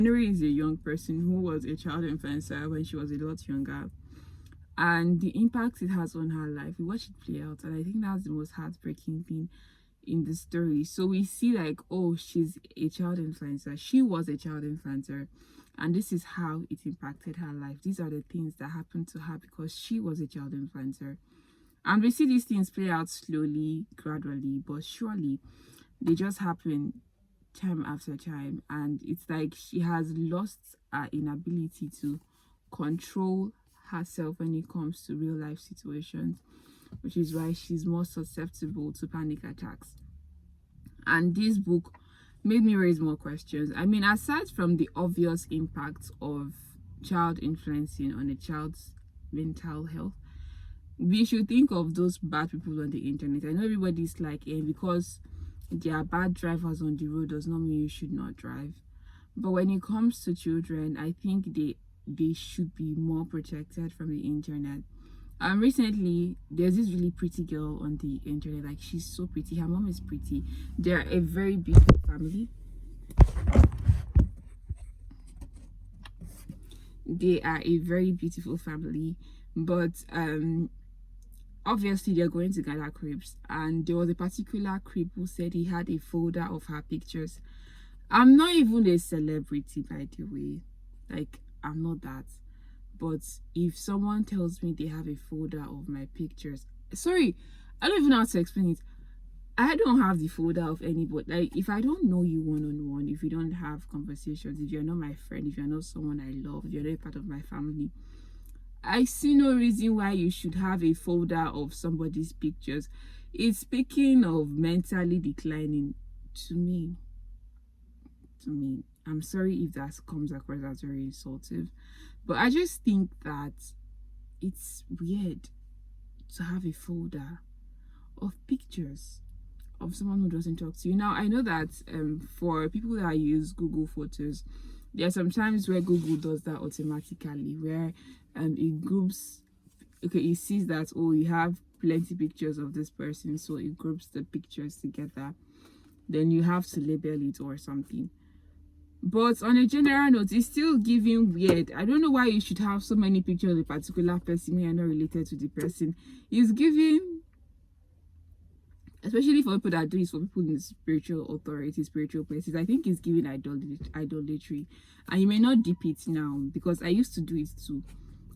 Anuri is a young person who was a child influencer when she was a lot younger, and the impact it has on her life, we watch it play out, and I think that's the most heartbreaking thing in the story. So we see like, oh, she's a child influencer, she was a child influencer, and this is how it impacted her life. These are the things that happened to her because she was a child influencer. And we see these things play out slowly, gradually, but surely they just happen time after time. And it's like she has lost her inability to control herself when it comes to real life situations, which is why she's more susceptible to panic attacks. And this book made me raise more questions. I mean, aside from the obvious impacts of child influencing on a child's mental health, we should think of those bad people on the internet. I know everybody's like, because there are bad drivers on the road does not mean you should not drive. But when it comes to children, I think they should be more protected from the internet. Recently there's this really pretty girl on the internet. Like, she's so pretty, her mom is pretty, they're a very beautiful family. They are a very beautiful family, but obviously they're going to gather cribs, and there was a particular crib who said he had a folder of her pictures. I'm not even a celebrity, by the way, like, I'm not that. But if someone tells me they have a folder of my pictures, sorry, I don't even know how to explain it. I don't have the folder of anybody. Like, if I don't know you one-on-one, if we don't have conversations, if you're not my friend, if you're not someone I love, if you're not a part of my family, I see no reason why you should have a folder of somebody's pictures. It's speaking of mentally declining to me. I'm sorry if that comes across as very insultive, but I just think that it's weird to have a folder of pictures of someone who doesn't talk to you. Now, I know that for people that use Google Photos, there are some times where Google does that automatically, where it groups, okay, it sees that, oh, you have plenty pictures of this person, so it groups the pictures together. Then you have to label it or something. But on a general note, it's still giving weird. I don't know why you should have so many pictures of a particular person when you're not related to the person. It's giving, especially for people that do it, for people in spiritual authority, spiritual places, I think it's giving idolatry. And you may not dip it now, because I used to do it too.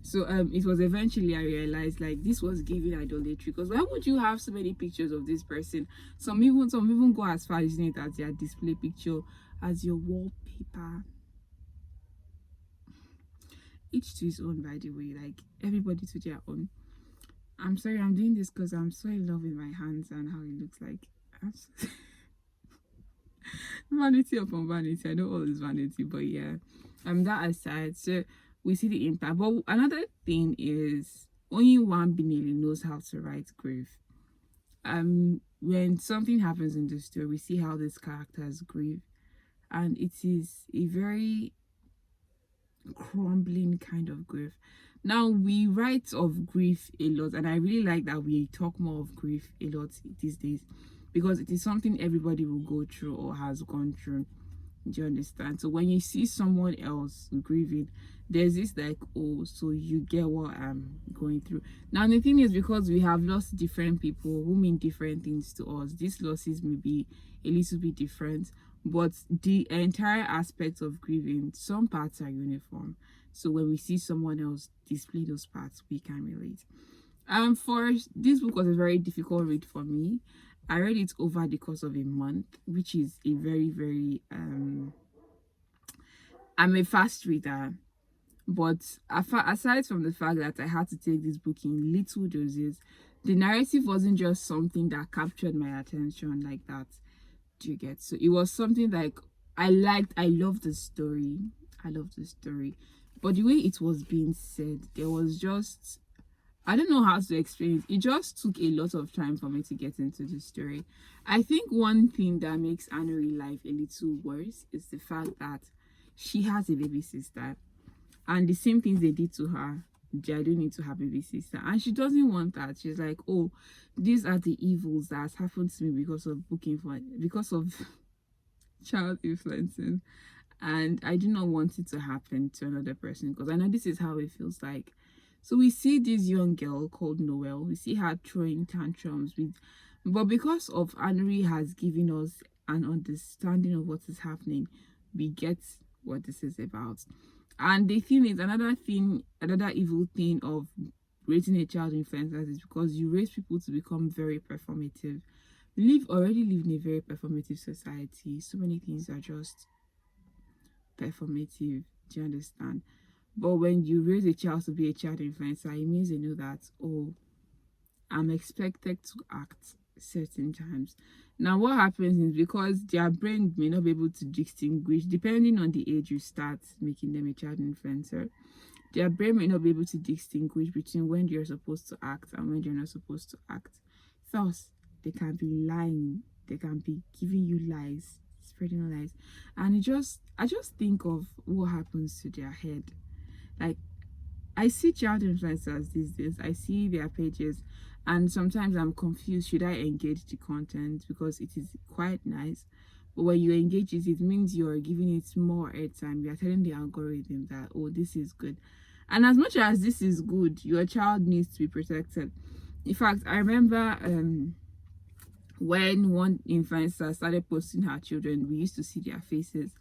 So it was eventually I realized, like, this was giving idolatry, because why would you have so many pictures of this person? Some even go as far as using it as their display picture, as your wallpaper. Each to his own, by the way, like, everybody to their own. I'm sorry, I'm doing this because I'm so in love with my hands and how it looks like. Vanity upon vanity. I know all is vanity, but yeah, that aside, so we see the impact. But another thing is, Onyi Nwabineli knows how to write grief. When something happens in the story, we see how these characters grieve, and it is a very crumbling kind of grief. Now, we write of grief a lot, and I really like that we talk more of grief a lot these days, because it is something everybody will go through or has gone through. Do you understand? So when you see someone else grieving, there's this like, oh, so you get what I'm going through. Now, the thing is, because we have lost different people who mean different things to us, these losses may be a little bit different, but the entire aspect of grieving, some parts are uniform. So when we see someone else display those parts, we can relate. For this book was a very difficult read for me. I read it over the course of a month, which is a very, very I'm a fast reader. But aside from the fact that I had to take this book in little doses, the narrative wasn't just something that captured my attention like that. Do you get? So it was something like I loved the story. I loved the story. But the way it was being said, there was just, I don't know how to explain it. It just took a lot of time for me to get into the story. I think one thing that makes Anuri life a little worse is the fact that she has a baby sister. And the same things they did to her, I don't need to have a baby sister. And she doesn't want that. She's like, oh, these are the evils that has happened to me because of child influencing. And I do not want it to happen to another person, because I know this is how it feels like. So we see this young girl called Noelle. We see her throwing tantrums with, but because of Anuri has given us an understanding of what is happening, we get what this is about. And the thing is, another evil thing of raising a child influencers is because you raise people to become very performative. Already live in a very performative society. So many things are just performative. Do you understand? But when you raise a child to be a child influencer, it means they know that, oh, I'm expected to act certain times. Now, what happens is, because their brain may not be able to distinguish, depending on the age you start making them a child influencer, their brain may not be able to distinguish between when you're supposed to act and when you're not supposed to act. Thus, they can be lying, they can be giving you lies, spreading lies. And I just think of what happens to their head. Like, I see child influencers these days, I see their pages, and sometimes I'm confused. Should I engage the content because it is quite nice? But when you engage it, it means you're giving it more airtime. You're telling the algorithm that, oh, this is good. And as much as this is good, your child needs to be protected. In fact, I remember when one influencer started posting her children, we used to see their faces.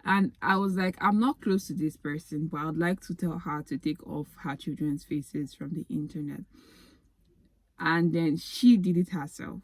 And I was like, I'm not close to this person, but I would like to tell her to take off her children's faces from the internet. And then she did it herself.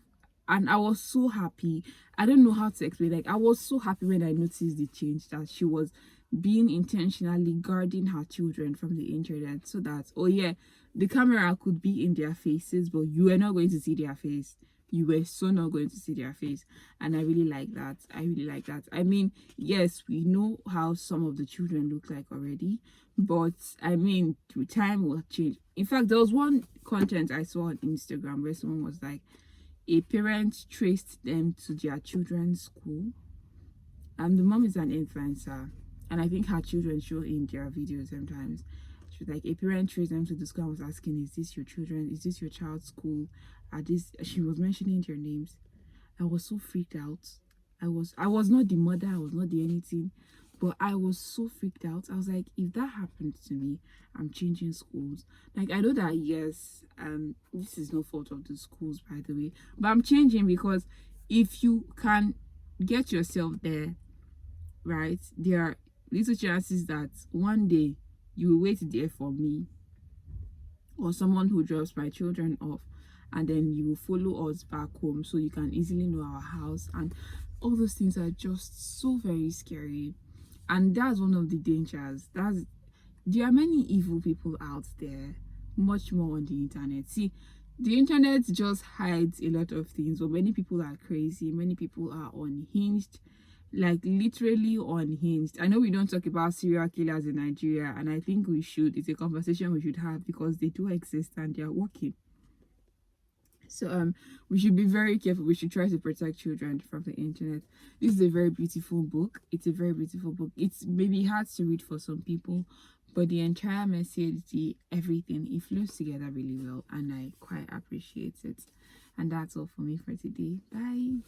And I was so happy. I don't know how to explain. Like, I was so happy when I noticed the change, that she was being intentionally guarding her children from the internet, so that, oh yeah, the camera could be in their faces, but you were not going to see their face. You were so not going to see their face. And I really like that. I really like that. I mean, yes, we know how some of the children look like already, but I mean, through time will change. In fact, there was one content I saw on Instagram where someone was like, a parent traced them to their children's school, and the mom is an influencer, and I think her children show in their videos sometimes. She was like, a parent traced them to the school and was asking, is this your children? Is this your child's school? Are this? She was mentioning their names. I was so freaked out. I was not the mother, I was not the anything, but I was so freaked out. I was like, if that happened to me, I'm changing schools. Like, I know that, yes, this is no fault of the schools, by the way, but I'm changing, because if you can get yourself there, right, there are little chances that one day you will wait there for me or someone who drops my children off, and then you will follow us back home so you can easily know our house. And all those things are just so very scary. And that's one of the dangers. There are many evil people out there, much more on the internet. See, the internet just hides a lot of things, but many people are crazy, many people are unhinged, like literally unhinged. I know we don't talk about serial killers in Nigeria, and I think we should. It's a conversation we should have, because they do exist and they are working. So we should be very careful. We should try to protect children from the internet. This is a very beautiful book. It's a very beautiful book. It's maybe hard to read for some people, but the entire message, everything, it flows together really well, and I quite appreciate it. And that's all for me for today. Bye.